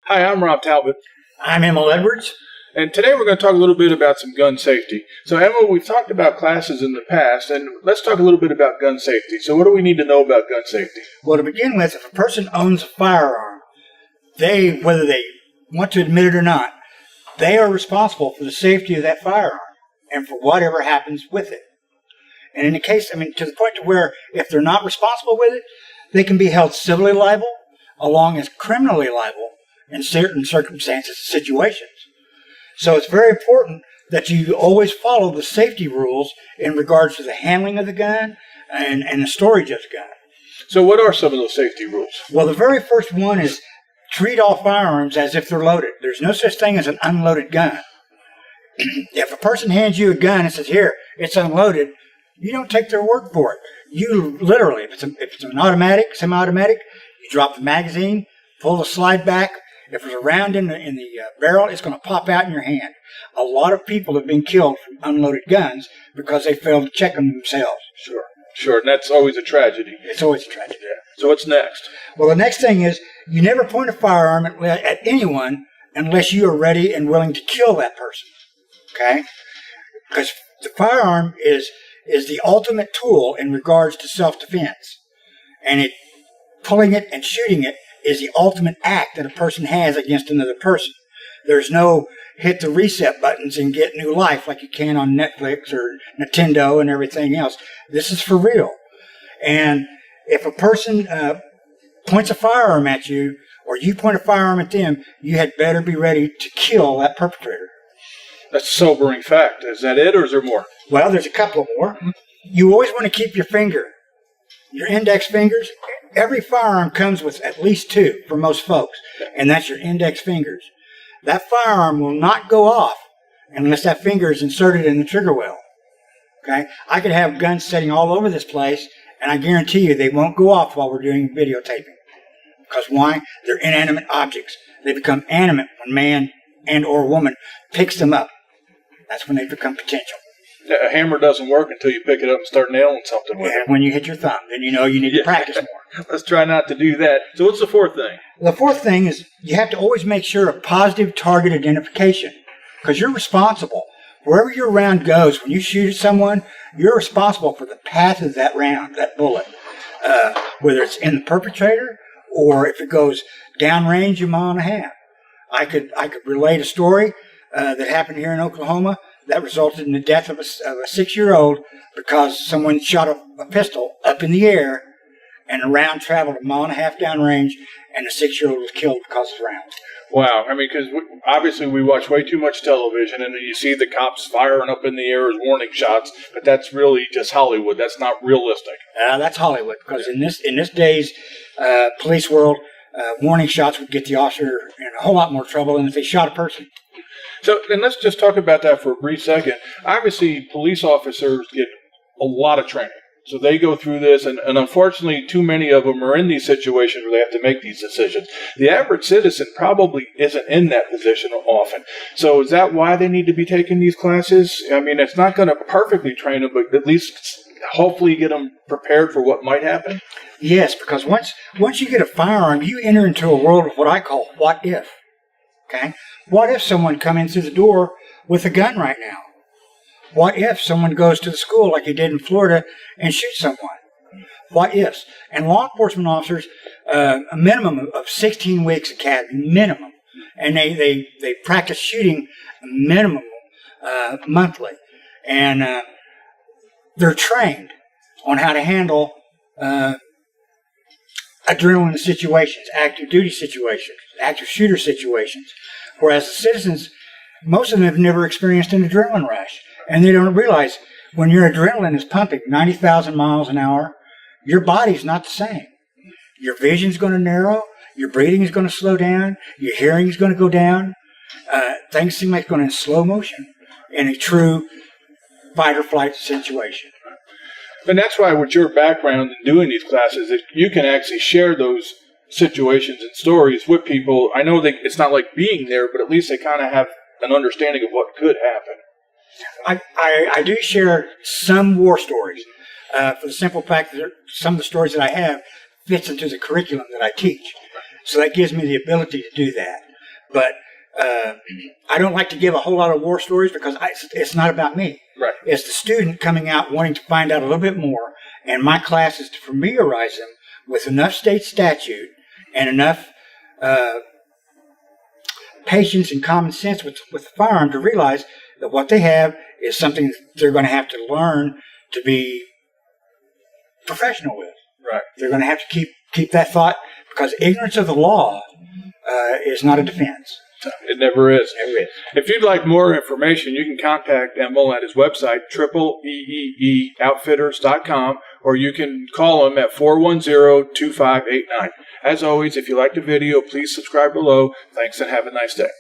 Hi, I'm Rob Talbot, I'm Emil Edwards. and today we're going to talk a little bit about some gun safety. So, Emma, we've talked about classes in the past, and let's talk a little bit about gun safety. So, what do we need to know about gun safety? Well, to begin with, if a person owns a firearm, whether they want to admit it or not, they are responsible for the safety of that firearm and for whatever happens with it. And in the case, to the point to where if they're not responsible with it, they can be held civilly liable along as criminally liable in certain circumstances and situations. So it's very important that you always follow the safety rules in regards to the handling of the gun and the storage of the gun. So, what are some of those safety rules? Well, the very first one is treat all firearms as if they're loaded. There's no such thing as an unloaded gun. If a person hands you a gun and says, "Here, it's unloaded," you don't take their word for it. You literally, if it's an automatic, semi-automatic, you drop the magazine, pull the slide back. If there's a round in the barrel, it's going to pop out in your hand. A lot of people have been killed from unloaded guns because they failed to check them themselves. Sure, and that's always a tragedy. It's always a tragedy. Yeah. So, what's next? Well, the next thing is you never point a firearm at anyone unless you are ready and willing to kill that person. Okay? Because the firearm is the ultimate tool in regards to self-defense. And pulling it and shooting it is the ultimate act that a person has against another person. There's no hit the reset buttons and get new life like you can on Netflix or Nintendo and everything else. This is for real. And if a person points a firearm at you or you point a firearm at them, you had better be ready to kill that perpetrator. That's a sobering fact. Is that it, or is there more? Well, there's a couple more. You always want to keep your index fingers. Every firearm comes with at least two for most folks, and that's your index fingers. That firearm will not go off unless that finger is inserted in the trigger well. Okay? I could have guns sitting all over this place, and I guarantee you they won't go off while we're doing videotaping. Because why? They're inanimate objects. They become animate when man and or woman picks them up. That's when they become potential. A hammer doesn't work until you pick it up and start nailing something with it. And when you hit your thumb, then you know you need to practice more. Let's try not to do that. So what's the fourth thing? The fourth thing is you have to always make sure of positive target identification because you're responsible. Wherever your round goes, when you shoot at someone, you're responsible for the path of that round, that bullet, whether it's in the perpetrator or if it goes downrange a mile and a half. I could relate a story that happened here in Oklahoma that resulted in the death of a 6-year-old because someone shot a pistol up in the air and the round traveled a mile and a half downrange and the 6-year-old was killed because of the round. Wow. Because obviously we watch way too much television and you see the cops firing up in the air as warning shots, but that's really just Hollywood. That's not realistic. That's Hollywood because in this day's police world, warning shots would get the officer in a whole lot more trouble than if they shot a person. So, and let's just talk about that for a brief second. Obviously, police officers get a lot of training. So they go through this, and unfortunately, too many of them are in these situations where they have to make these decisions. The average citizen probably isn't in that position often. So is that why they need to be taking these classes? It's not going to perfectly train them, but at least hopefully get them prepared for what might happen? Yes, because once you get a firearm, you enter into a world of what I call what if. Okay? What if someone come in through the door with a gun right now? What if someone goes to the school like he did in Florida and shoots someone? What ifs? And law enforcement officers, a minimum of 16 weeks academy, minimum. And they practice shooting minimum monthly. And they're trained on how to handle adrenaline situations, active duty situations, active shooter situations. Whereas the citizens, most of them have never experienced an adrenaline rush. And they don't realize when your adrenaline is pumping 90,000 miles an hour, your body's not the same. Your vision's going to narrow, your breathing is going to slow down, your hearing is going to go down. Things seem like going in slow motion in a true fight or flight situation. And that's why with your background in doing these classes, you can actually share those situations and stories with people. I know that it's not like being there, but at least they kind of have an understanding of what could happen. I do share some war stories for the simple fact that some of the stories that I have fits into the curriculum that I teach. So that gives me the ability to do that. But I don't like to give a whole lot of war stories because it's not about me. Right. It's the student coming out wanting to find out a little bit more, and my class is to familiarize them with enough state statute and enough patience and common sense with the firearm to realize that what they have is something that they're going to have to learn to be professional with. Right. They're going to have to keep that thought, because ignorance of the law is not a defense. It never is. Never is. If you'd like more information, you can contact Emil at his website, EEEoutfitters.com, or you can call him at 410-2589. As always, if you like the video, please subscribe below. Thanks and have a nice day.